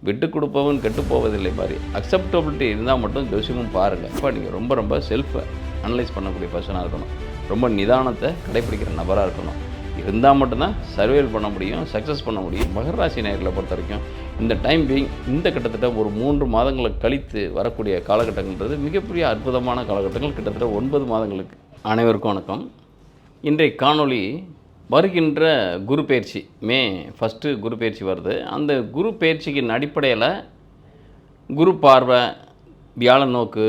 விட்டு கொடுப்பவன் கெட்டு போவதில்லை மாதிரி அக்செப்டபிலிட்டி இருந்தால் மட்டும் ஜோசியமும் பாருங்கள். இப்போ நீங்கள் ரொம்ப ரொம்ப செல்ஃபை அனலைஸ் பண்ணக்கூடிய பர்சனாக இருக்கணும். ரொம்ப நிதானத்தை கடைப்பிடிக்கிற நபராக இருக்கணும். இருந்தால் மட்டும்தான் சர்வைவல் பண்ண முடியும், சக்ஸஸ் பண்ண முடியும். மகர ராசி நேயர்களை பொறுத்த வரைக்கும் இந்த டைம் பீயிங் இந்த கிட்டத்தட்ட ஒரு 3 மாதங்களை கழித்து வரக்கூடிய காலகட்டங்கள்ன்றது மிகப்பெரிய அற்புதமான காலகட்டங்கள், கிட்டத்தட்ட 9 மாதங்களுக்கு. அனைவருக்கும் வணக்கம். இன்றைய காணொளி வருகின்ற குரு பயிற்சி, மே 1 குரு பயிற்சி வருது. அந்த குரு பயிற்சியின் அடிப்படையில் குரு பார்வை, வியாழன் நோக்கு,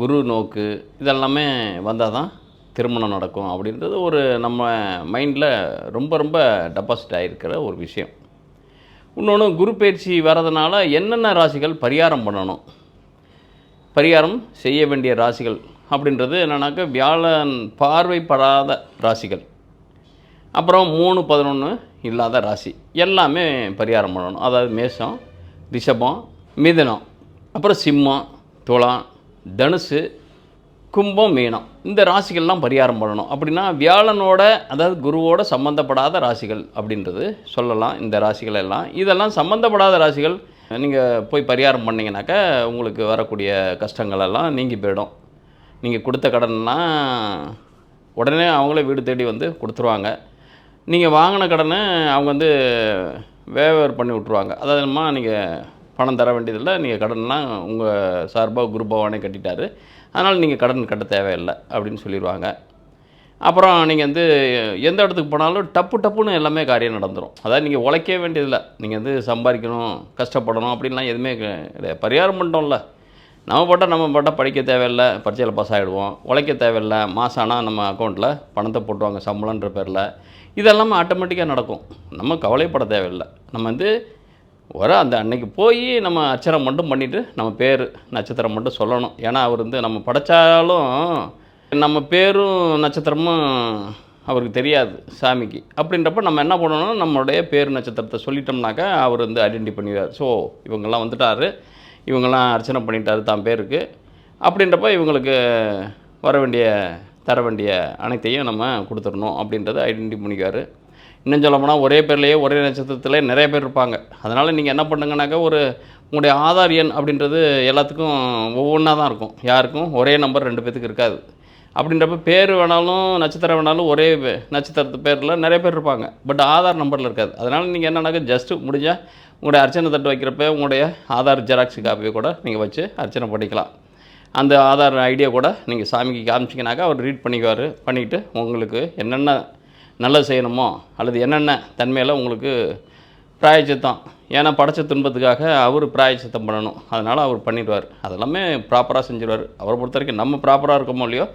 குரு நோக்கு இதெல்லாமே வந்தால் தான் திருமணம் நடக்கும் அப்படின்றது ஒரு நம்ம மைண்டில் ரொம்ப ரொம்ப டெபாசிட் ஆகிருக்கிற ஒரு விஷயம். இன்னொன்று, குரு பயிற்சி வர்றதுனால என்னென்ன ராசிகள் பரிகாரம் பண்ணணும், பரிகாரம் செய்ய வேண்டிய ராசிகள் அப்படின்றது என்னென்னாக்கா, வியாழன் பார்வைப்படாத ராசிகள், அப்புறம் 3, 11 இல்லாத ராசி எல்லாமே பரிகாரம் பண்ணணும். அதாவது மேஷம், ரிஷபம், மிதுனம், அப்புறம் சிம்மம், துலாம், தனுசு, கும்பம், மீனம், இந்த ராசிகள்லாம் பரிகாரம் பண்ணணும். அப்படின்னா வியாழனோட, அதாவது குருவோட சம்மந்தப்படாத ராசிகள் அப்படின்றது சொல்லலாம். இந்த ராசிகள் எல்லாம், இதெல்லாம் சம்மந்தப்படாத ராசிகள் நீங்கள் போய் பரிகாரம் பண்ணிங்கனாக்கா உங்களுக்கு வரக்கூடிய கஷ்டங்களெல்லாம் நீங்கி போயிடும். நீங்கள் கொடுத்த கடன்லாம் உடனே அவங்களே வீடு தேடி வந்து கொடுத்துருவாங்க. நீங்கள் வாங்கின கடனை அவங்க வந்து வேவர் பண்ணி விட்ருவாங்க. அதாவதுமா நீங்கள் பணம் தர வேண்டியதில்லை, நீங்கள் கடன்லாம் உங்கள் சார்பாக குரு பகவானே கட்டிட்டார், அதனால் நீங்கள் கடன் கட்ட தேவையில்லை அப்படின்னு சொல்லிடுவாங்க. அப்புறம் நீங்கள் வந்து எந்த இடத்துக்கு போனாலும் டப்புன்னு எல்லாமே காரியம் நடந்துடும். அதாவது நீங்கள் உழைக்க வேண்டியதில்லை, நீங்கள் வந்து சம்பாதிக்கணும், கஷ்டப்படணும் அப்படின்லாம் எதுவுமே கிடையாது. பரிகாரம் பண்ணிட்டோம்ல, நம்ம பாட்டால் படிக்க தேவையில்லை, பரீட்சையில் பாஸ் ஆகிடுவோம், உழைக்க தேவையில்லை, மாதம் ஆனால் நம்ம அக்கௌண்ட்டில் பணத்தை போட்டுவாங்க சம்பளன்ற பேரில், இதெல்லாமே ஆட்டோமேட்டிக்காக நடக்கும். நம்ம கவலைப்பட தேவையில்லை. நம்ம வந்து அந்த அன்னைக்கு போய் நம்ம அர்ச்சனை மட்டும் பண்ணிவிட்டு நம்ம பேர் நட்சத்திரம் மட்டும் சொல்லணும். ஏன்னா அவர் வந்து நம்ம படைச்சாலும் நம்ம பேரும் நட்சத்திரமும் அவருக்கு தெரியாது சாமிக்கு. அப்படின்றப்ப நம்ம என்ன பண்ணணும், நம்மளுடைய பேர் நட்சத்திரத்தை சொல்லிட்டோம்னாக்கா அவர் வந்து ஐடென்டி பண்ணிடுவார். ஸோ இவங்கெல்லாம் வந்துட்டார், இவங்கெல்லாம் அர்ச்சனை பண்ணிட்டார் தான் பேருக்கு, அப்படின்றப்ப இவங்களுக்கு வர வேண்டிய தர வேண்டிய அனைத்தையும் நம்ம கொடுத்துடணும் அப்படின்றத ஐடென்டி பண்ணிக்குவார். இன்னும் சொல்ல போனால் ஒரே பேர்லேயே ஒரே நட்சத்திரத்திலே நிறைய பேர் இருப்பாங்க. அதனால் நீங்கள் என்ன பண்ணுங்கனாக்கா, உங்களுடைய ஆதார் எண் அப்படின்றது எல்லாத்துக்கும் ஒவ்வொன்றா தான் இருக்கும். யாருக்கும் ஒரே நம்பர் 2 பேத்துக்கு இருக்காது. அப்படின்றப்ப பேர் வேணாலும் நட்சத்திரம் வேணாலும் ஒரே நட்சத்திரத்து பேரில் நிறைய பேர் இருப்பாங்க, பட் ஆதார் நம்பரில் இருக்காது. அதனால் நீங்கள் என்னன்னாக்கா, ஜஸ்ட்டு முடிஞ்சால் உங்களுடைய அர்ச்சனை தட்டு வைக்கிறப்ப உங்களுடைய ஆதார் ஜெராக்ஸ் காப்பியை கூட நீங்கள் வச்சு அர்ச்சனை பண்ணிக்கலாம். அந்த ஆதார் ஐடியா கூட நீங்கள் சாமிக்கு காமிச்சிங்கனாக்கா அவர் ரீட் பண்ணிக்குவார். பண்ணிவிட்டு உங்களுக்கு என்னென்ன நல்லது செய்யணுமோ அல்லது என்னென்ன தன்மையில் உங்களுக்கு பிராயச்சித்தம், ஏன்னா படைச்ச துன்பத்துக்காக அவர் பிராயச்சித்தம் பண்ணணும், அதனால் அவர் பண்ணிடுவார். அதெல்லாமே ப்ராப்பராக செஞ்சுருவார். அவரை பொறுத்த வரைக்கும் நம்ம ப்ராப்பராக இருக்கோமோ இல்லையோ,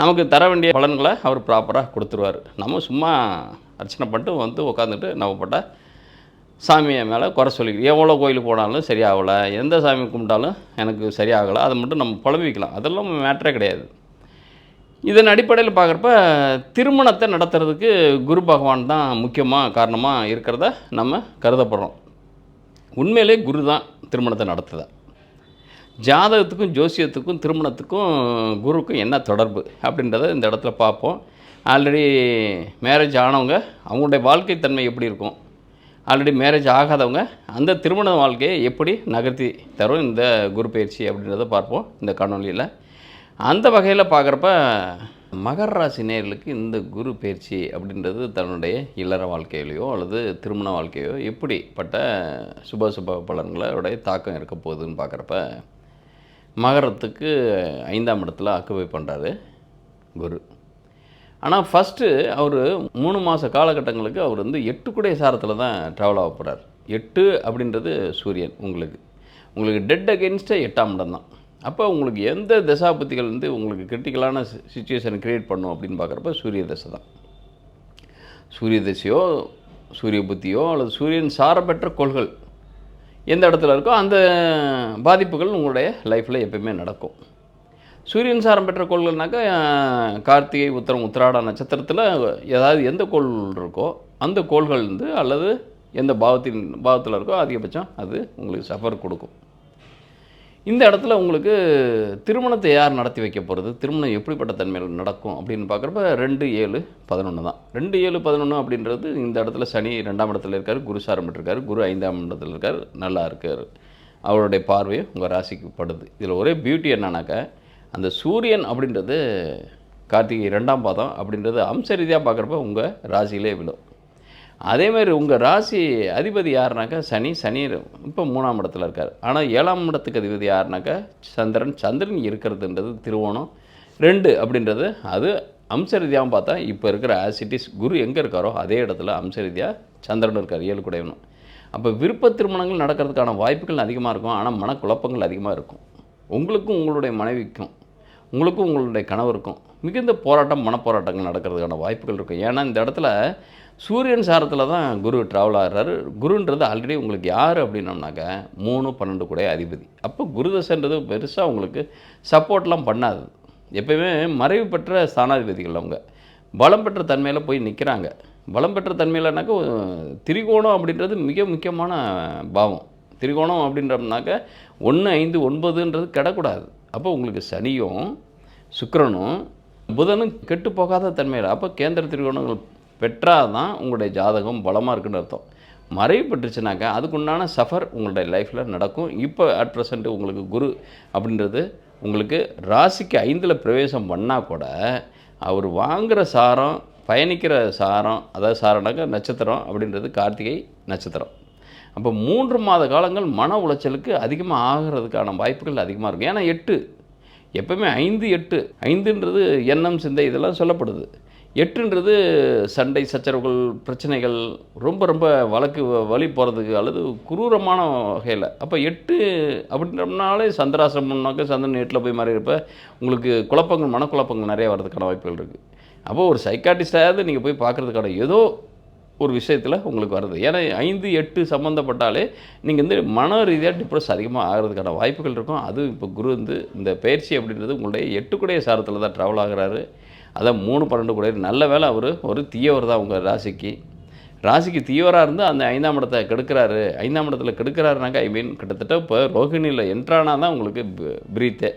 நமக்கு தர வேண்டிய பலன்களை அவர் ப்ராப்பராக கொடுத்துருவார். நம்ம சும்மா அர்ச்சனை பண்ணிட்டு வந்து உட்காந்துட்டு நம்ம பட்ட சாமியை மேலே குறை சொல்லிக்கலாம். எவ்வளோ கோயிலுக்கு போனாலும் சரியாகலை, எந்த சாமி கும்பிட்டாலும் எனக்கு சரியாகலை, அதை மட்டும் நம்ம புலம்பிக்கலாம். அதெல்லாம் மேட்டரே கிடையாது. இதன் அடிப்படையில் பார்க்குறப்ப திருமணத்தை நடத்துறதுக்கு குரு பகவான் தான் முக்கியமாக காரணமாக இருக்கிறத நம்ம கருதப்படுறோம். உண்மையிலே குரு தான் திருமணத்தை நடத்துதா. ஜாதகத்துக்கும் ஜோசியத்துக்கும் திருமணத்துக்கும் குருவுக்கும் என்ன தொடர்பு அப்படின்றத இந்த இடத்துல பார்ப்போம். ஆல்ரெடி மேரேஜ் ஆனவங்க அவங்களுடைய வாழ்க்கை தன்மை எப்படி இருக்கும், ஆல்ரெடி மேரேஜ் ஆகாதவங்க அந்த திருமண வாழ்க்கையை எப்படி நகர்த்தி தரும் இந்த குரு பயிற்சி அப்படின்றத பார்ப்போம் இந்த காணொலியில். அந்த வகையில் பார்க்குறப்ப மகர ராசி நேயர்களுக்கு இந்த குரு பயிற்சி அப்படின்றது தன்னுடைய இல்லற வாழ்க்கையிலையோ அல்லது திருமண வாழ்க்கையோ எப்படிப்பட்ட சுப பலன்களோடைய தாக்கம் இருக்க போகுதுன்னு பார்க்குறப்ப, மகரத்துக்கு 5ஆம் இடத்துல ஆக்குபை பண்ணுறாரு குரு. ஆனால் ஃபஸ்ட்டு அவர் 3 மாத காலகட்டங்களுக்கு அவர் வந்து 8 குடைய சாரத்தில் தான் ட்ராவல் ஆக போகிறார். 8 அப்படின்றது சூரியன். உங்களுக்கு டெட் அகெயின்ஸ்ட்டு 8ஆம் இடம் தான். அப்போ உங்களுக்கு எந்த தசாபதிகள் வந்து உங்களுக்கு கிரிட்டிக்கலான சுச்சுவேஷனை க்ரியேட் பண்ணும் அப்படின்னு பார்க்குறப்ப சூரிய தசை தான். சூரிய தசையோ சூரிய புத்தியோ அல்லது சூரியன் சாரம் பெற்ற கோள்கள் எந்த இடத்துல இருக்கோ அந்த பாதிப்புகள் உங்களுடைய லைஃப்பில் எப்பயுமே நடக்கும். சூரியன் சாரம் பெற்ற கோள்கள்னாக்கா கார்த்திகை, உத்திரம், உத்திராட நட்சத்திரத்தில் ஏதாவது எந்த கோள் இருக்கோ அந்த கோள்கள் வந்து அல்லது எந்த பாவத்தில் இருக்கோ அதிகபட்சம் அது உங்களுக்கு சஃபர் கொடுக்கும். இந்த இடத்துல உங்களுக்கு திருமணத்தை யார் நடத்தி வைக்க போகிறது, திருமணம் எப்படிப்பட்ட தன்மையில் நடக்கும் அப்படின்னு பார்க்குறப்ப 2, 7, 11 தான். 2, 7, 11 அப்படின்றது இந்த இடத்துல சனி 2ஆம் இடத்துல இருக்கார், குரு சாரம் பெற்றிருக்காரு, குரு 5ஆம் இடத்துல இருக்கார், நல்லா இருக்கார். அவருடைய பார்வை உங்கள் ராசிக்கு படுது. இதில் ஒரே பியூட்டி என்னன்னாக்கா, அந்த சூரியன் அப்படின்றது கார்த்திகை 2ஆம் பாதம் அப்படின்றது அம்ச ரீதியாக பார்க்குறப்ப உங்கள் ராசியிலே விழும். அதேமாதிரி உங்கள் ராசி அதிபதி யாருனாக்கா சனி இப்போ 3ஆம் இடத்துல இருக்கார். ஆனால் 7ஆம் இடத்துக்கு அதிபதி யாருனாக்கா சந்திரன் இருக்கிறதுன்றது திருவோணம் 2 அப்படின்றது அது அம்ச ரீதியாகவும் பார்த்தா இப்போ இருக்கிற ஆசிட்டிஸ் குரு எங்கே இருக்காரோ அதே இடத்துல அம்ச ரீதியாக சந்திரன் இருக்கார் 7 குடையவனும். அப்போ விருப்ப திருமணங்கள் நடக்கிறதுக்கான வாய்ப்புகள் அதிகமாக இருக்கும். ஆனால் மனக்குழப்பங்கள் அதிகமாக இருக்கும். உங்களுக்கும் உங்களுடைய மனைவிக்கும் உங்களுக்கும் உங்களுடைய கணவருக்கும் மிகுந்த போராட்டம் மனப்போராட்டங்கள் நடக்கிறதுக்கான வாய்ப்புகள் இருக்கும். ஏன்னா இந்த இடத்துல சூரியன் சாரத்தில் தான் குரு ட்ராவல் ஆகிறாரு. குருன்றது ஆல்ரெடி உங்களுக்கு யார் அப்படின்னோம்னாக்கா 3, 12 கூட அதிபதி. அப்போ குரு தசைன்றது பெருசாக உங்களுக்கு சப்போர்ட்லாம் பண்ணாது. எப்போயுமே மறைவு பெற்ற ஸ்தானாதிபதிகள் அவங்க பலம் பெற்ற தன்மையில் போய் நிற்கிறாங்க. பலம் பெற்ற தன்மையிலனாக்கா திரிகோணம் அப்படின்றது மிக முக்கியமான பாவம். திரிகோணம் அப்படின்றோம்னாக்கா 1, 5, 9ன்றது கிடக்கூடாது. அப்போ உங்களுக்கு சனியும் சுக்கிரனும் புதனும் கெட்டு போகாத தன்மையில் அப்போ கேந்திர திரிகோணங்கள் பெற்றால் தான் உங்களுடைய ஜாதகம் பலமாக இருக்குன்னு அர்த்தம். மறைவு பெற்றுச்சுனாக்கா அதுக்குண்டான சஃபர் உங்களுடைய லைஃப்பில் நடக்கும். இப்போ அட் ப்ரெசண்ட்டு உங்களுக்கு குரு அப்படின்றது உங்களுக்கு ராசிக்கு 5ல் பிரவேசம் பண்ணால் கூட அவர் வாங்குகிற சாரம் பயணிக்கிற சாரம், அதாவது சாரம்னாக்கா நட்சத்திரம் அப்படின்றது கார்த்திகை நட்சத்திரம். அப்போ 3 மாத காலங்கள் மன உளைச்சலுக்கு அதிகமாக ஆகிறதுக்கான வாய்ப்புகள் அதிகமாக இருக்கும். ஏன்னா 8 எப்போவுமே 5, 8 5ன்றது எண்ணம் சிந்தை இதெல்லாம் சொல்லப்படுது. 8ன்றது சண்டை சச்சரவுகள் பிரச்சனைகள் ரொம்ப வழக்கு வழி போகிறதுக்கு அல்லது குரூரமான வகையில். அப்போ 8 அப்படின்றோம்னாலே சந்திராசிரமம்னாக்க சந்திரன் 8ல் போய் மாறி இருப்ப உங்களுக்கு குழப்பங்கள் மனக்குழப்பங்கள் நிறைய வர்றதுக்கான வாய்ப்புகள் இருக்குது. அப்போது ஒரு சைக்காட்டிஸ்டாவது நீங்கள் போய் பார்க்குறதுக்கான ஏதோ ஒரு விஷயத்தில் உங்களுக்கு வருது. ஏன்னா 5, 8 சம்மந்தப்பட்டாலே நீங்கள் மன ரீதியாக டிப்ரெஸ் அதிகமாக ஆகிறதுக்கான வாய்ப்புகள் இருக்கும். அதுவும் இப்போ குரு இந்த பயிற்சி அப்படின்றது உங்களுடைய 8 கூடைய சாரத்தில் தான் ட்ராவல் ஆகிறாரு. அதான் 3, 12 கூட நல்ல வேலை அவர் ஒரு தீயவர் தான் உங்கள் ராசிக்கு தீயவராக இருந்து அந்த 5ஆம் இடத்தை கெடுக்கிறாரு. 5ஆம் இடத்துல கெடுக்கிறாருனாக்கா கிட்டத்தட்ட இப்போ ரோகிணியில் என்ட்ரானா தான் உங்களுக்கு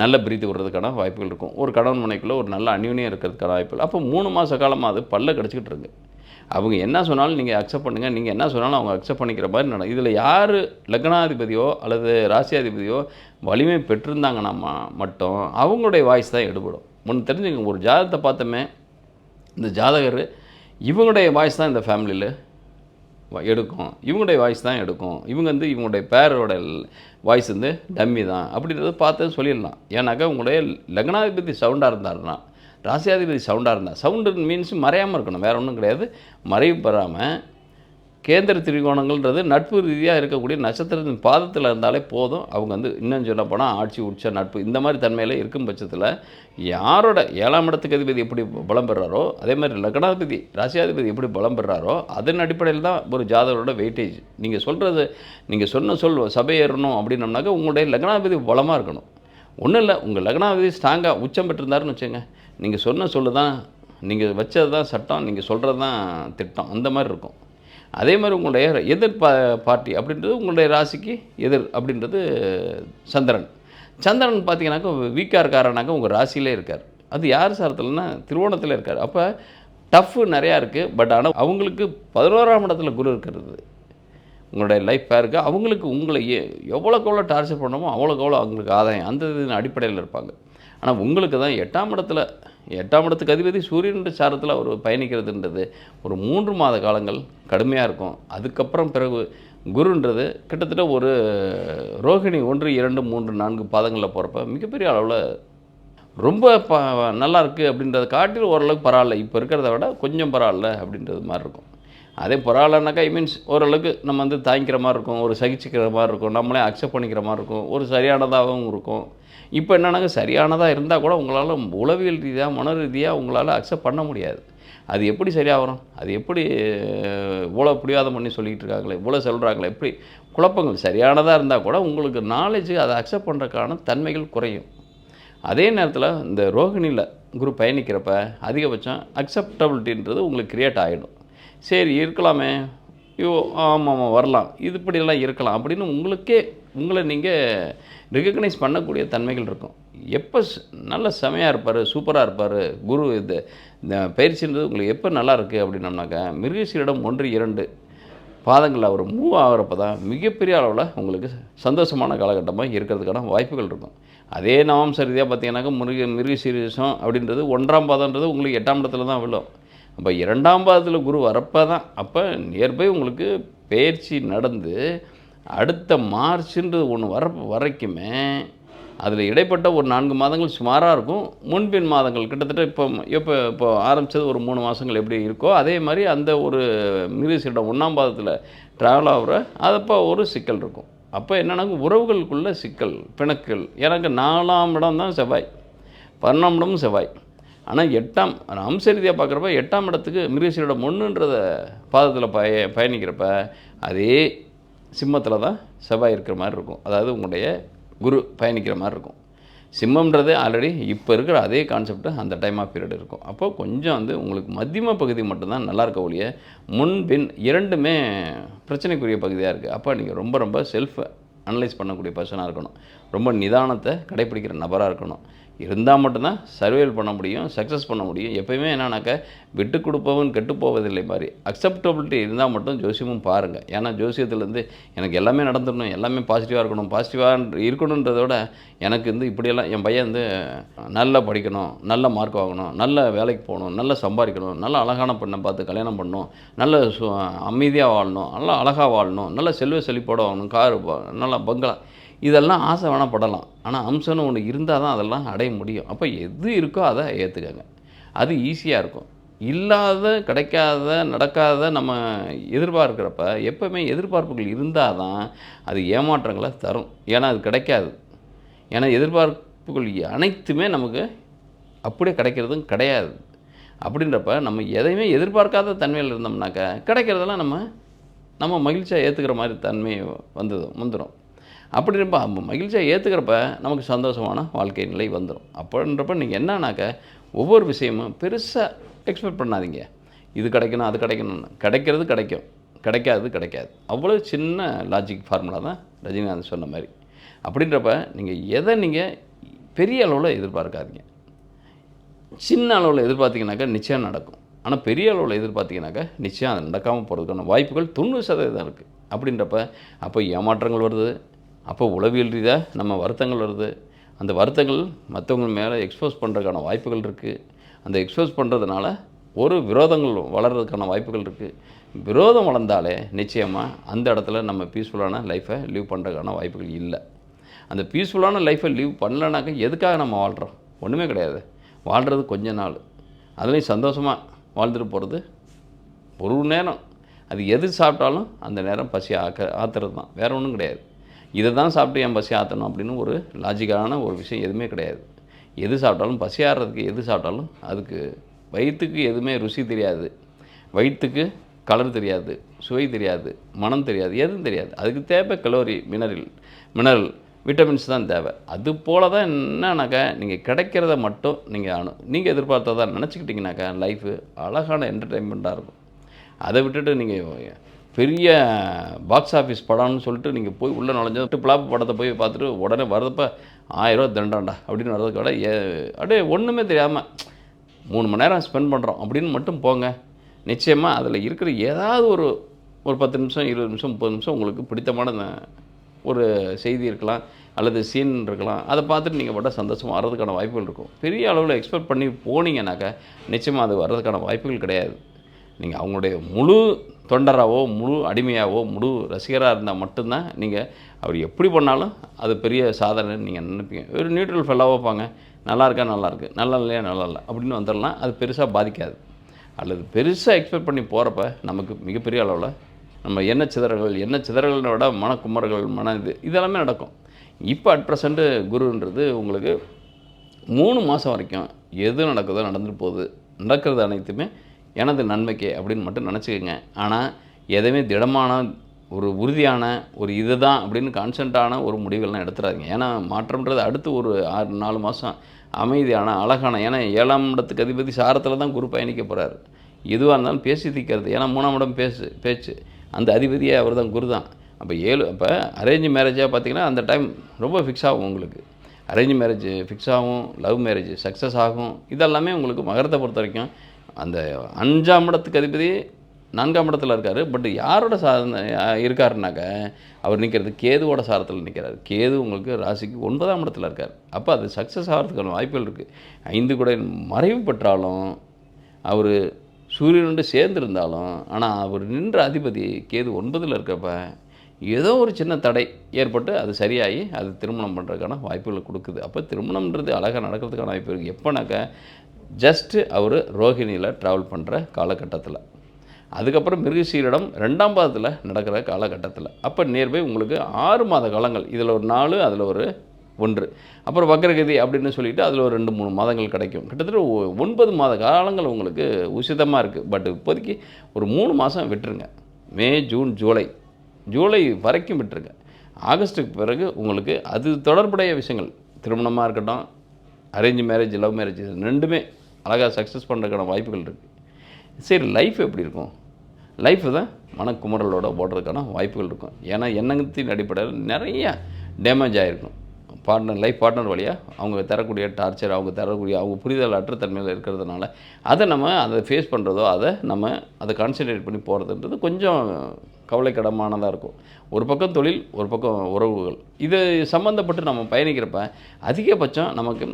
நல்ல பிரீத்து விடுறதுக்கான வாய்ப்புகள் இருக்கும். ஒரு கணவன் மனைக்குள்ளே ஒரு நல்ல அந்யோன்யம் இருக்கிறதுக்கான வாய்ப்புகள். அப்போ 3 மாத காலமாக அது பல்ல கடிச்சிக்கிட்டு இருக்கு. அவங்க என்ன சொன்னாலும் நீங்கள் அக்செப்ட் பண்ணுங்கள், நீங்கள் என்ன சொன்னாலும் அவங்க அக்செப்ட் பண்ணிக்கிற மாதிரி நடக்கும். இதில் யார் லக்னாதிபதியோ அல்லது ராசியாதிபதியோ வலிமை பெற்றிருந்தாங்கன்னா மட்டும் அவங்களுடைய வாய்ஸ் தான் எடுபடும். முன் தெரிஞ்சுங்க, ஒரு ஜாதகத்தை பார்த்தோமே இந்த ஜாதகர் இவங்களுடைய வாய்ஸ் தான் இந்த ஃபேமிலியில் எடுக்கும், இவங்களுடைய வாய்ஸ் தான் எடுக்கும், இவங்களுடைய பேரோட வாய்ஸ் டம்மி தான் அப்படின்றத பார்த்து சொல்லிடலாம். ஏன்னாக்கா உங்களுடைய லக்னாதிபதி சவுண்டாக இருந்தாருன்னா ராசியாதிபதி சவுண்டாக இருந்தால் சவுண்டு மீன்ஸ் மறையாமல் இருக்கணும், வேறு ஒன்றும் கிடையாது. மறைவு பெறாமல் கேந்திர திரிகோணங்கள்ன்றது நட்பு ரீதியாக இருக்கக்கூடிய நட்சத்திரத்தின் பாதத்தில் இருந்தாலே போதும். அவங்க இன்னும் சொல்ல போனால் ஆட்சி உச்ச நட்பு இந்த மாதிரி தன்மையில் இருக்கும் பட்சத்தில் யாரோட 7ஆம் இடத்துக்கு அதிபதி எப்படி பலம் பெறாரோ அதே மாதிரி லக்னாதிபதி ராசியாதிபதி எப்படி பலம் பெறாரோ அதன் அடிப்படையில் தான் ஒரு ஜாதகரோட வெயிட்டேஜ். நீங்கள் சொன்ன சபை ஏறணும் அப்படின்னம்னாக்கா உங்களுடைய லக்னாதிபதி பலமாக இருக்கணும். ஒன்றும் இல்லை, உங்கள் லக்னாதிபதி ஸ்ட்ராங்காக உச்சம் பெற்றிருந்தாருன்னு வச்சுங்க, நீங்கள் சொன்ன தான் நீங்கள் வச்சது தான் சட்டம், நீங்கள் சொல்கிறது தான் திட்டம், அந்த மாதிரி இருக்கும். அதே மாதிரி உங்களுடைய எதிர் பார்ட்டி அப்படின்றது உங்களுடைய ராசிக்கு எதிர் அப்படின்றது சந்திரன் பார்த்தீங்கன்னாக்கா வீக்காக இருக்காருனாக்கா உங்கள் ராசியிலே இருக்கார். அது யார் சாரத்தில்னா திருவோணத்தில் இருக்கார். அப்போ டஃப்பு நிறையா இருக்குது. பட் ஆனால் அவங்களுக்கு 11ஆம் இடத்துல குரு இருக்கிறது உங்களுடைய லைஃப் பேருக்கு அவங்களுக்கு உங்களை எவ்வளோக்கு எவ்வளோ டார்ச்சர் பண்ணணுமோ அவ்வளோக்கு அவங்களுக்கு ஆதாயம் அந்த அடிப்படையில் இருப்பாங்க. ஆனால் உங்களுக்கு தான் 8ஆம் இடத்துக்கு அதிபதி சூரியன் சாரத்தில் அவர் பயணிக்கிறதுன்றது ஒரு 3 மாத காலங்கள் கடுமையாக இருக்கும். அதுக்கப்புறம் பிறகு குருன்றது கிட்டத்தட்ட ஒரு ரோகிணி 1, 2, 3, 4 பாதங்களில் போகிறப்ப மிகப்பெரிய அளவில் ரொம்ப நல்லா இருக்குது அப்படின்றத காட்டில் ஓரளவுக்கு பரவாயில்ல, இப்போ இருக்கிறத விட கொஞ்சம் பரவாயில்ல அப்படின்றது மாதிரி இருக்கும். அதே பரவாயில்லனாக்கா மீன்ஸ் ஓரளவுக்கு நம்ம தாங்கிக்கிற மாதிரி இருக்கும், ஒரு சகிச்சுக்கிற மாதிரி இருக்கும், நம்மளே அக்செப்ட் பண்ணிக்கிற மாதிரி இருக்கும், ஒரு சரியானதாகவும் இருக்கும். இப்போ என்னன்னாக்கா சரியானதாக இருந்தால் கூட உங்களால் உளவியல் ரீதியாக மன ரீதியாக உங்களால் அக்செப்ட் பண்ண முடியாது. அது எப்படி சரியாக வரும், அது எப்படி இவ்வளோ பிடிவாதம் பண்ணி சொல்லிக்கிட்டு இருக்காங்களே, இவ்வளோ சொல்கிறாங்களே, எப்படி குழப்பங்கள். சரியானதாக இருந்தால் கூட உங்களுக்கு நாலேஜு அதை அக்செப்ட் பண்ணுறதுக்கான தன்மைகள் குறையும். அதே நேரத்தில் இந்த ரோகிணியில் குரு பயணிக்கிறப்ப அதிகபட்சம் அக்செப்டபிலிட்டின்றது உங்களுக்கு க்ரியேட் ஆகிடும். சரி இருக்கலாமே, ஐயோ ஆமாம் வரலாம், இது இப்படியெல்லாம் இருக்கலாம் அப்படின்னு உங்களை நீங்கள் ரெகக்னைஸ் பண்ணக்கூடிய தன்மைகள் இருக்கும். எப்போ நல்ல செமையாக இருப்பார், சூப்பராக இருப்பார் குரு, இந்த பயிற்சின்றது உங்களுக்கு எப்போ நல்லா இருக்குது அப்படின்னோம்னாக்கா, மிருகசீரிடம் 1, 2 பாதங்களில் அவர் மூவ் ஆகிறப்ப தான் மிகப்பெரிய அளவில் உங்களுக்கு சந்தோஷமான காலகட்டமாக இருக்கிறதுக்கான வாய்ப்புகள் இருக்கும். அதே நவம்ச ரீதியாக பார்த்தீங்கன்னாக்கா மிருகசீரிஷம் அப்படின்றது 1ஆம் பாதம்ன்றது உங்களுக்கு 8ஆம் இடத்துல தான் விழும். அப்போ 2ஆம் பாதத்தில் குரு வரப்போ தான், அப்போ நியர்பை உங்களுக்கு பயிற்சி நடந்து அடுத்த மார்ச்ன்றது ஒன்று வரைக்குமே அதில் இடைப்பட்ட ஒரு 4 மாதங்கள் சுமாராக இருக்கும். முன்பின் மாதங்கள் கிட்டத்தட்ட இப்போ ஆரம்பித்தது ஒரு 3 மாதங்கள் எப்படி இருக்கோ அதே மாதிரி அந்த ஒரு மிருகசீரிடம் 1ஆம் பாதத்தில் ட்ராவல் ஆகிற அதப்போ ஒரு சிக்கல் இருக்கும். அப்போ என்னென்னா உறவுகளுக்குள்ள சிக்கல், பிணக்குகள். எனக்கு 4ஆம் இடம் தான் செவ்வாய், 11ஆம் இடமும் செவ்வாய். ஆனால் 8ஆம் அம்ச ரீதியாக பார்க்குறப்ப 8ஆம் இடத்துக்கு மிருகசீரிடம் 1ன்றத பாதத்தில் பயணிக்கிறப்ப அதே சிம்மத்தில் தான் செவ்வாய் இருக்கிற மாதிரி இருக்கும். அதாவது உங்களுடைய குரு பயணிக்கிற மாதிரி இருக்கும். சிம்மம்ன்றது ஆல்ரெடி இப்போ இருக்கிற அதே கான்செப்ட் அந்த டைம் ஆஃப் பீரியட் இருக்கும். அப்போ கொஞ்சம் உங்களுக்கு மத்தியம பகுதி மட்டும்தான் நல்லா இருக்க ஒழிய முன்பின் 2மே பிரச்சனைக்குரிய பகுதியாக இருக்குது. அப்போ நீங்கள் ரொம்ப ரொம்ப செல்ஃப் அனலைஸ் பண்ணக்கூடிய பர்சனாக இருக்கணும். ரொம்ப நிதானத்தை கடைப்பிடிக்கிற நபராக இருக்கணும். இருந்தால் மட்டும்தான் சர்வைவல் பண்ண முடியும், சக்ஸஸ் பண்ண முடியும். எப்போயுமே என்னன்னாக்கா விட்டு கொடுப்பவன் கெட்டு போவதில்லை மாதிரி அக்செப்டபிலிட்டி இருந்தால் மட்டும் ஜோசியமும் பாருங்கள். ஏன்னா ஜோசியத்துலேருந்து எனக்கு எல்லாமே நடந்துடணும், எல்லாமே பாசிட்டிவாக இருக்கணும், பாசிட்டிவாக இருக்கணுன்றதோட எனக்கு இப்படியெல்லாம் என் பையன் நல்லா படிக்கணும், நல்ல மார்க் வாங்கணும், நல்ல வேலைக்கு போகணும், நல்லா சம்பாதிக்கணும், நல்ல அழகான பெண்ணை பார்த்து கல்யாணம் பண்ணணும், நல்ல அமைதியாக வாழணும், நல்லா அழகாக வாழணும், நல்ல செல்வ செழிப்போட வாங்கணும், காரு, நல்லா பங்களா, இதெல்லாம் ஆசை வேணால் படலாம். ஆனால் அம்சம்னு ஒன்று இருந்தால் தான் அதெல்லாம் அடைய முடியும். அப்போ எது இருக்கோ அதை ஏற்றுக்கங்க, அது ஈஸியாக இருக்கும். இல்லாத, கிடைக்காத, நடக்காத நம்ம எதிர்பார்க்குறப்ப எப்போவுமே எதிர்பார்ப்புகள் இருந்தால் தான் அது ஏமாற்றங்களை தரும். ஏன்னா அது கிடைக்காது. ஏன்னா எதிர்பார்ப்புகள் அனைத்துமே நமக்கு அப்படியே கிடைக்கிறதும் கிடையாது. அப்படின்றப்ப நம்ம எதையுமே எதிர்பார்க்காத தன்மையில் இருந்தோம்னாக்கா கிடைக்கிறதெல்லாம் நம்ம மகிழ்ச்சியாக ஏற்றுக்கிற மாதிரி தன்மை வந்துடும். அப்படின்றப்ப மகிழ்ச்சியாக ஏற்றுக்கிறப்ப நமக்கு சந்தோஷமான வாழ்க்கை நிலை வந்துடும். அப்படின்றப்ப நீங்கள் என்னன்னாக்கா ஒவ்வொரு விஷயமும் பெருசாக எக்ஸ்பெக்ட் பண்ணாதீங்க. இது கிடைக்கணும், அது கிடைக்கணும்னு. கிடைக்கிறது கிடைக்கும், கிடைக்காது. அவ்வளோ சின்ன லாஜிக் ஃபார்முலா தான் ரஜினிகாந்த் சொன்ன மாதிரி. அப்படின்றப்ப நீங்கள் பெரிய அளவில் எதிர்பார்க்காதீங்க. சின்ன அளவில் எதிர்பார்த்தீங்கன்னாக்கா நிச்சயம் நடக்கும். ஆனால் பெரிய அளவில் எதிர்பார்த்தீங்கன்னாக்கா நிச்சயம் அது நடக்காமல் போகிறதுக்கான வாய்ப்புகள் 90% இருக்குது. அப்படின்றப்ப அப்போ ஏமாற்றங்கள் வருது, அப்போ உளவியல் ரீதியாக நம்ம வருத்தங்கள் வருது. அந்த வருத்தங்கள் மற்றவங்க மேலே எக்ஸ்போஸ் பண்ணுறதுக்கான வாய்ப்புகள் இருக்குது. அந்த எக்ஸ்போஸ் பண்ணுறதுனால ஒரு விரோதங்கள் வளர்கிறதுக்கான வாய்ப்புகள் இருக்குது. விரோதம் வளர்ந்தாலே நிச்சயமாக அந்த இடத்துல நம்ம பீஸ்ஃபுல்லான லைஃப்பை லீவ் பண்ணுறதுக்கான வாய்ப்புகள் இல்லை. அந்த பீஸ்ஃபுல்லான லைஃப்பை லீவ் பண்ணலனாக்கா எதுக்காக நம்ம வாழ்கிறோம்? ஒன்றுமே கிடையாது. வாழ்கிறது கொஞ்ச நாள், அதுலேயும் சந்தோஷமாக வாழ்ந்துட்டு போகிறது ஒரு நேரம். அது எது சாப்பிட்டாலும் அந்த நேரம் பசி ஆத்துறது தான், வேறு ஒன்றும் கிடையாது. இதை தான் சாப்பிட்டு என் பசி ஆற்றணும் அப்படின்னு ஒரு லாஜிக்கான ஒரு விஷயம் எதுவுமே கிடையாது. எது சாப்பிட்டாலும் பசி ஆடுறதுக்கு எது சாப்பிட்டாலும் அதுக்கு வயிற்றுக்கு எதுவுமே ருசி தெரியாது, வயிற்றுக்கு கலர் தெரியாது, சுவை தெரியாது, மனம் தெரியாது, எதுவும் தெரியாது. அதுக்கு தேவை கலோரி, மினரல் விட்டமின்ஸ் தான் தேவை. அது போல தான் என்னன்னாக்கா நீங்கள் கிடைக்கிறத மட்டும் நீங்கள் எதிர்பார்த்ததா நினச்சிக்கிட்டிங்கனாக்கா லைஃபு அழகான என்டர்டெயின்மெண்ட்டாக இருக்கும். அதை விட்டுட்டு நீங்கள் பெரிய பாக்ஸ் ஆஃபீஸ் படம்னு சொல்லிட்டு நீங்கள் போய் உள்ளே நுழைஞ்சு பிளாப் படத்தை போய் பார்த்துட்டு உடனே வரதப்போ 1000 ரூபா தண்டாண்டா அப்படின்னு வர்றதுக்கு விட அப்படியே ஒன்றுமே தெரியாமல் 3 மணி நேரம் ஸ்பெண்ட் பண்ணுறோம் அப்படின்னு மட்டும் போங்க. நிச்சயமாக அதில் இருக்கிற ஏதாவது ஒரு 10 நிமிஷம், 20 நிமிஷம், 30 நிமிஷம் உங்களுக்கு பிடித்தமான ஒரு செய்தி இருக்கலாம் அல்லது சீன் இருக்கலாம். அதை பார்த்துட்டு நீங்கள் பட்ட சந்தோஷமாக வர்றதுக்கான வாய்ப்புகள் இருக்கும். பெரிய அளவில் எக்ஸ்பெக்ட் பண்ணி போனீங்கன்னாக்கா நிச்சயமாக அது வர்றதுக்கான வாய்ப்புகள் கிடையாது. நீங்கள் அவங்களுடைய முழு தொண்டராகவோ, முழு அடிமையாகவோ, முழு ரசிகராக இருந்தால் மட்டும்தான் நீங்கள் அவர் எப்படி பண்ணாலும் அது பெரிய சாதனைன்னு நீங்கள் நினைப்பீங்க. ஒரு நியூட்ரல் ஃபெல்லாக வைப்பாங்க, நல்லா இருக்கா நல்லா இருக்குது, நல்லா இல்லையா நல்லா இல்லை அப்படின்னு வந்துடலாம். அது பெருசாக பாதிக்காது. அல்லது பெருசாக எக்ஸ்பெக்ட் பண்ணி போகிறப்ப நமக்கு மிகப்பெரிய அளவில் நம்ம எண்ண சிதறல்களை விட மனக்குமர்கள், இதெல்லாமே நடக்கும். இப்போ அட் ப்ரெசண்ட்டு குருன்றது உங்களுக்கு 3 மாதம் வரைக்கும் எது நடக்குதோ நடந்துட்டு போகுது. நடக்கிறது அனைத்துமே எனது நன்மைக்கே அப்படின்னு மட்டும் நினச்சிக்கோங்க. ஆனால் எதுவுமே திடமான ஒரு உறுதியான ஒரு இது தான் அப்படின்னு கான்ஸ்டண்ட்டான ஒரு முடிவுகள்லாம் எடுத்துடாதீங்க. ஏன்னா மாற்றம்ன்றது அடுத்து ஒரு 4 மாதம் அமைதியான அழகான, ஏன்னா 7ஆம் இடத்துக்கு அதிபதி சாரத்தில் தான் குரு பயணிக்க போகிறார். எதுவாக இருந்தாலும் பேசி தீர்க்கிறது. ஏன்னா 3ஆம் இடம் பேச்சு, அந்த அதிபதியே அவர் தான், குரு தான். அப்போ 7 அப்போ அரேஞ்ச் மேரேஜாக பார்த்தீங்கன்னா அந்த டைம் ரொம்ப ஃபிக்ஸ் ஆகும் உங்களுக்கு. அரேஞ்ச் மேரேஜ் ஃபிக்ஸ் ஆகும், லவ் மேரேஜ் சக்ஸஸ் ஆகும். இதெல்லாமே உங்களுக்கு மகரத்தை பொறுத்த வரைக்கும் அந்த 5ஆம் இடத்துக்கு அதிபதி 4ஆம் இடத்துல இருக்கார். பட் யாரோட இருக்காருனாக்க அவர் நிற்கிறது கேதுவோட சாரத்தில் நிற்கிறார். கேது உங்களுக்கு ராசிக்கு 9ஆம் இடத்துல இருக்கார். அப்போ அது சக்ஸஸ் ஆகிறதுக்கான வாய்ப்புகள் இருக்குது. 5 கூட மறைவு பெற்றாலும் அவர் சூரியனோடு சேர்ந்துருந்தாலும், ஆனால் அவர் நின்ற அதிபதி கேது 9ல் இருக்கப்ப ஏதோ ஒரு சின்ன தடை ஏற்பட்டு அது சரியாகி அது திருமணம் பண்ணுறதுக்கான வாய்ப்புகளை கொடுக்குது. அப்போ திருமணம்ன்றது அழகாக நடக்கிறதுக்கான வாய்ப்பு இருக்குது. எப்போனாக்கா ஜஸ்ட்டு அவர் ரோஹிணியில் ட்ராவல் பண்ணுற காலகட்டத்தில், அதுக்கப்புறம் மிருகசீரிடம் 2ஆம் பாதத்தில் நடக்கிற காலகட்டத்தில், அப்போ நியர்பை உங்களுக்கு 6 மாத காலங்கள், இதில் ஒரு 4 அதில் ஒரு 1, அப்புறம் வக்ரகதி அப்படின்னு சொல்லிவிட்டு அதில் ஒரு 2-3 மாதங்கள் கிடைக்கும். கிட்டத்தட்ட 9 மாத காலங்கள் உங்களுக்கு உசிதமாக இருக்குது. பட் இப்போதைக்கு ஒரு 3 மாதம் விட்டுருங்க. மே, ஜூன், ஜூலை வரைக்கும் விட்டுருங்க. ஆகஸ்ட்டுக்கு பிறகு உங்களுக்கு அது தொடர்புடைய விஷயங்கள், திருமணமாக இருக்கட்டும், அரேஞ்ச் மேரேஜ், லவ் மேரேஜ், ரெண்டுமே அழகாக சக்ஸஸ் பண்ணுறதுக்கான வாய்ப்புகள் இருக்குது. சரி, லைஃப் எப்படி இருக்கும்? லைஃப் தான் மனக்குமுறலோட ஓடுறதுக்கான வாய்ப்புகள் இருக்கும். ஏன்னா எண்ணத்தின் அடிப்படையில் நிறைய டேமேஜ் ஆகிருக்கும். லைஃப் பார்ட்னர் வழியாக அவங்க தரக்கூடிய டார்ச்சர், அவங்க புரிதல் அற்ற தன்மையில் இருக்கிறதுனால அதை ஃபேஸ் பண்ணுறதோ, அதை கான்சன்ட்ரேட் பண்ணி போகிறதுன்றது கொஞ்சம் கவலைக்கிடமானதாக இருக்கும். ஒரு பக்கம் தொழில், ஒரு பக்கம் உறவுகள், இது சம்மந்தப்பட்டு நம்ம பயணிக்கிறப்ப அதிகபட்சம் நமக்கு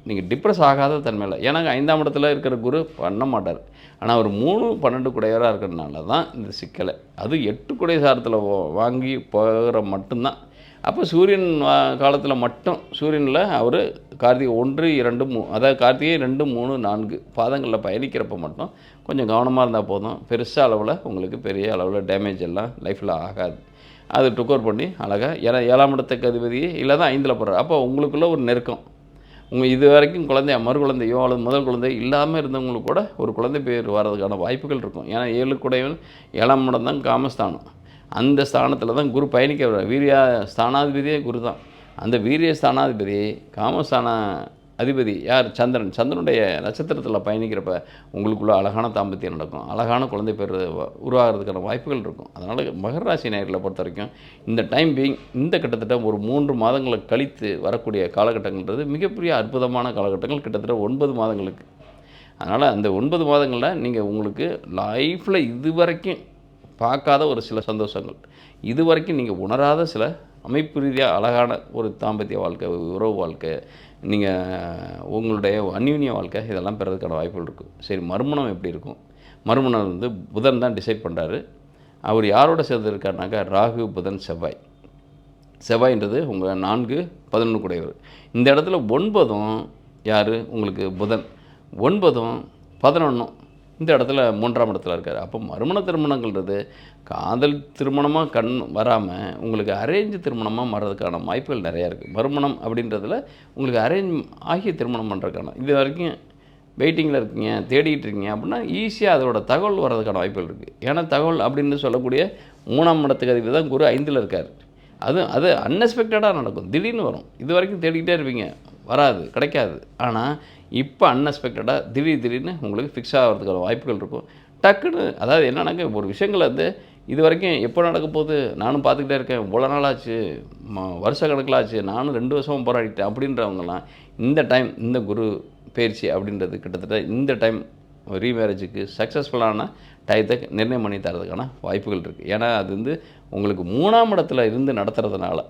நீங்கள் டிப்ரெஸ் ஆகாத தன்மையில், ஏன்னா 5ஆம் இடத்துல இருக்கிற குரு பண்ண மாட்டார். ஆனால் அவர் 3, 12 குடையவராக இருக்கிறதுனால தான் இந்த சிக்கலை. அது 8 குடை சாரத்தில் வாங்கி போகிற மட்டும்தான். அப்போ சூரியன் காலத்தில் மட்டும், சூரியனில் அவர் கார்த்திகை 1, 2, 3, அதாவது கார்த்திகை 2, 3, 4 பாதங்களில் பயணிக்கிறப்ப மட்டும் கொஞ்சம் கவனமாக இருந்தால் போதும். பெருசாக அளவில் உங்களுக்கு பெரிய அளவில் டேமேஜ் எல்லாம் லைஃப்பில் ஆகாது. அது டுக்கோர் பண்ணி அழகாக, ஏன்னா 7ஆம் இடத்துக்கு அதிபதி இல்லை தான் 5ல் போடுறார். அப்போ உங்களுக்குள்ளே ஒரு நெருக்கம், இது வரைக்கும் மறு குழந்தையோ அல்லது முதல் குழந்தை இல்லாமல் இருந்தவங்களுக்கு கூட ஒரு குழந்தை பேர் வர்றதுக்கான வாய்ப்புகள் இருக்கும். ஏன்னா 7 குடைவன் 7ஆம் இடம் தான் காமஸ்தானம். அந்த ஸ்தானத்தில் தான் குரு பயணிக்க, வீரிய ஸ்தானாதிபதியே குரு தான். அந்த வீரிய ஸ்தானாதிபதி காமஸ்தான அதிபதி யார்? சந்திரனுடைய நட்சத்திரத்தில் பயணிக்கிறப்ப உங்களுக்குள்ள அழகான தாம்பத்தியம் நடக்கும், அழகான குழந்தை பேர் உருவாகிறதுக்கான வாய்ப்புகள் இருக்கும். அதனால் மகர ராசி நேயர்களை பொறுத்த வரைக்கும் இந்த டைம் பீயிங், இந்த கிட்டத்தட்ட ஒரு 3 மாதங்களை கழித்து வரக்கூடிய காலகட்டங்கள்ன்றது மிகப்பெரிய அற்புதமான காலகட்டங்கள், கிட்டத்தட்ட 9 மாதங்களுக்கு. அதனால் அந்த 9 மாதங்களில் நீங்கள் உங்களுக்கு லைஃப்பில் இதுவரைக்கும் பார்க்காத ஒரு சில சந்தோஷங்கள், இதுவரைக்கும் நீங்கள் உணராத சில அமைப்பு ரீதியாக அழகான ஒரு தாம்பத்திய வாழ்க்கை, உறவு வாழ்க்கை, நீங்கள் உங்களுடைய அந்யூன்ய வாழ்க்கை, இதெல்லாம் பெறதுக்கான வாய்ப்புகள் இருக்குது. சரி, மறுமணம் எப்படி இருக்கும்? மறுமணம் புதன் தான் டிசைட் பண்ணுறாரு. அவர் யாரோட சேர்ந்து இருக்காருனாக்கா ராகு, புதன், செவ்வாய்ன்றது உங்கள் 4, 11 கூடையவர். இந்த இடத்துல 9ம் யார்? உங்களுக்கு புதன். 9ம் 11ம் இந்த இடத்துல 3ஆம் இடத்துல இருக்கார். அப்போ திருமணங்கள்ன்றது காதல் திருமணமாக வராமல் உங்களுக்கு அரேஞ்ச் திருமணமாக மாறதுக்கான வாய்ப்புகள் நிறையா இருக்குது. மறுமணம் அப்படின்றதுல உங்களுக்கு அரேஞ்ச் ஆகிய திருமணம் பண்ணுறதுக்கான, இது வரைக்கும் வெயிட்டிங்கில் இருக்கீங்க, தேடிக்கிட்டு இருக்கீங்க அப்படின்னா ஈஸியாக அதோட தகவல் வர்றதுக்கான வாய்ப்புகள் இருக்குது. ஏன்னா தகவல் அப்படின்னு சொல்லக்கூடிய 3ஆம் இடத்துக்கு அதிபதி தான் குரு 5ல் இருக்கார். அது அன்எக்ஸ்பெக்டடாக நடக்கும், திடீர்னு வரும். இது வரைக்கும் தேடிக்கிட்டே இருப்பீங்க, வராது, கிடைக்காது. ஆனால் இப்போ அன்எக்ஸ்பெக்டடாக திடீர்னு உங்களுக்கு ஃபிக்ஸ் ஆகிறதுக்கான வாய்ப்புகள் இருக்கும். டக்குன்னு, அதாவது என்னன்னாக்க ஒரு விஷயங்கள் இது வரைக்கும் எப்போ நடக்க போகுது, நானும் பார்த்துக்கிட்டே இருக்கேன், இவ்வளோ நாள் ஆச்சு, வருஷ கணக்கில் ஆச்சு, நானும் 2 வருஷமும் போராடிட்டேன் அப்படின்றவங்கலாம் இந்த டைம், இந்த குரு பயிற்சி அப்படின்றது கிட்டத்தட்ட இந்த டைம் ரீமேரேஜுக்கு சக்ஸஸ்ஃபுல்லான டயத்தை நிர்ணயம் பண்ணி தரதுக்கான வாய்ப்புகள் இருக்குது. ஏன்னா அது உங்களுக்கு 3ஆம் இடத்துல இருந்து நடத்துறதுனால,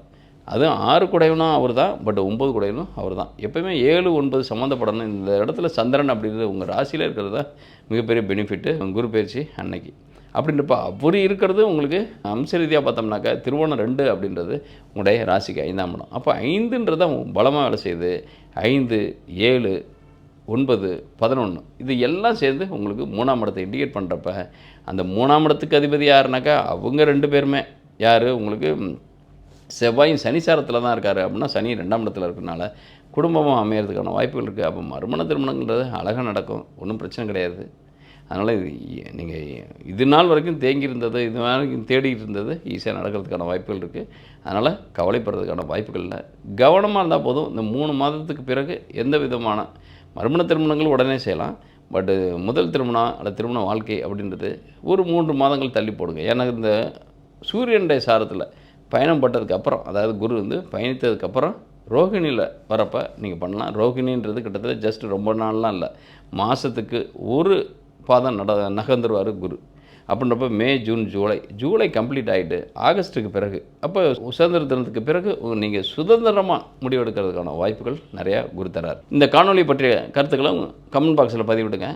அதுவும் 6 குடையவனும் அவர் தான், பட் 9 குடையவனும் அவர் தான். எப்போயுமே 7, 9 சம்மந்தப்படணும். இந்த இடத்துல சந்திரன் அப்படின்றது உங்கள் ராசியில் இருக்கிறது தான் மிகப்பெரிய பெனிஃபிட்டு குரு பயிற்சி அன்னைக்கு. அப்படின்றப்ப அவர் இருக்கிறது உங்களுக்கு அம்ச ரீதியாக பார்த்தோம்னாக்கா திருவோணம் 2 அப்படின்றது உங்களுடைய ராசிக்கு 5ஆம் இடம். அப்போ 5ன்றது பலமாக வேலை செய்யுது. 5, 7, 9, 11 இது எல்லாம் சேர்ந்து உங்களுக்கு 3ஆம் இடத்தை இண்டிகேட் பண்ணுறப்ப, அந்த 3ஆம் இடத்துக்கு அதிபதி யாருனாக்கா அவங்க 2 பேருமே யார்? உங்களுக்கு செவ்வாயும் சனி சாரத்தில் தான் இருக்கார். அப்படின்னா சனி 2ஆம் இடத்துல இருக்கிறனால குடும்பமாக அமையிறதுக்கான வாய்ப்புகள் இருக்குது. அப்போ மறுமண திருமணங்கிறது அழகாக நடக்கும், ஒன்றும் பிரச்சனை கிடையாது. அதனால் நீங்கள் இது நாள் வரைக்கும் தேங்கி இருந்தது, இது வரைக்கும் தேடிட்டு இருந்தது ஈஸியாக நடக்கிறதுக்கான வாய்ப்புகள் இருக்குது. அதனால் கவலைப்படுறதுக்கான வாய்ப்புகள் இல்லை. கவனமாக இருந்தால் போதும். இந்த 3 மாதத்துக்கு பிறகு எந்த விதமான மறுமண திருமணங்கள் உடனே செய்யலாம். பட்டு முதல் திருமணம் அல்லது திருமண வாழ்க்கை அப்படின்றது ஒரு 3 மாதங்கள் தள்ளி போடுங்க. ஏன்னா இந்த சூரியனுடைய சாரத்தில் பயணம் பட்டதுக்கப்புறம், அதாவது குரு வந்து பயணித்ததுக்கப்புறம் ரோகிணியில் வரப்போ நீங்கள் பண்ணலாம். ரோகிணின்றது கிட்டத்தட்ட ஜஸ்ட் ரொம்ப நாள்லாம் இல்லை, மாதத்துக்கு ஒரு பாதம் நகர்ந்துருவார் குரு. அப்படின்றப்ப மே, ஜூன், ஜூலை கம்ப்ளீட் ஆகிட்டு ஆகஸ்ட்டுக்கு பிறகு, அப்போ சுதந்திர தினத்துக்கு பிறகு நீங்கள் சுதந்திரமாக முடிவெடுக்கிறதுக்கான வாய்ப்புகள் நிறையா குரு தரார். இந்த காணொலி பற்றிய கருத்துக்களை கமெண்ட் பாக்ஸில் பதிவிடுங்க.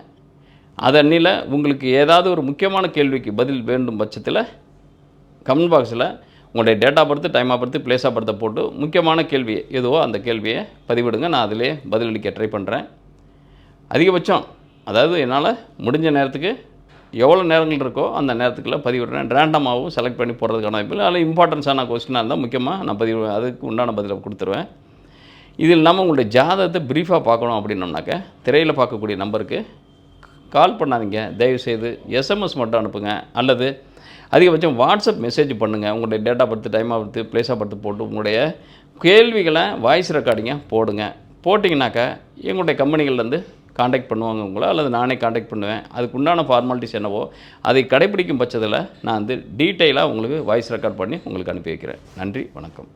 அதன்னில உங்களுக்கு ஏதாவது ஒரு முக்கியமான கேள்விக்கு பதில் வேண்டும் பட்சத்தில் கமெண்ட் பாக்ஸில் உங்களுடைய date of birth, time of birth, place of பர்த்தை போட்டு முக்கியமான கேள்வி எதுவோ அந்த கேள்வியை பதிவிடுங்க. நான் அதிலே பதிலளிக்க ட்ரை பண்ணுறேன். அதிகபட்சம், அதாவது என்னால் முடிஞ்ச நேரத்துக்கு எவ்வளோ நேரங்கள் இருக்கோ அந்த நேரத்துக்குள்ள பதிவிடுறேன். ரேண்டமாகவும் செலக்ட் பண்ணி போடுறதுக்கான வாய்ப்பு இல்லை. அதில் இம்பார்ட்டன்ஸான கொஸ்டினாக இருந்தால் முக்கியமாக நான் அதுக்கு உண்டான பதிலை கொடுத்துருவேன். இதில் நம்ம உங்களுடைய ஜாதகத்தை ப்ரீஃபாக பார்க்கணும் அப்படின்னோம்னாக்க திரையில் பார்க்கக்கூடிய நம்பருக்கு கால் பண்ணாதீங்க. தயவுசெய்து எஸ்எம்எஸ் மட்டும் அனுப்புங்க, அல்லது அதிகபட்சம் வாட்ஸ்அப் மெசேஜ் பண்ணுங்கள். உங்களுடைய date of birth, time of birth, place of birth போட்டு உங்களுடைய கேள்விகளை வாய்ஸ் ரெக்கார்டிங்காக போடுங்க. போட்டிங்கனாக்கா எங்களுடைய கம்பெனிகள்லேருந்து காண்டாக்ட் பண்ணுவாங்க உங்களை, அல்லது நானே காண்டாக்ட் பண்ணுவேன். அதுக்கு உண்டான ஃபார்மாலிட்டிஸ் என்னவோ அதை கடைப்பிடிக்கும் பட்சத்தில் நான் வந்து டீட்டெயிலாக உங்களுக்கு வாய்ஸ் ரெக்கார்ட் பண்ணி உங்களுக்கு அனுப்பி வைக்கிறேன். நன்றி, வணக்கம்.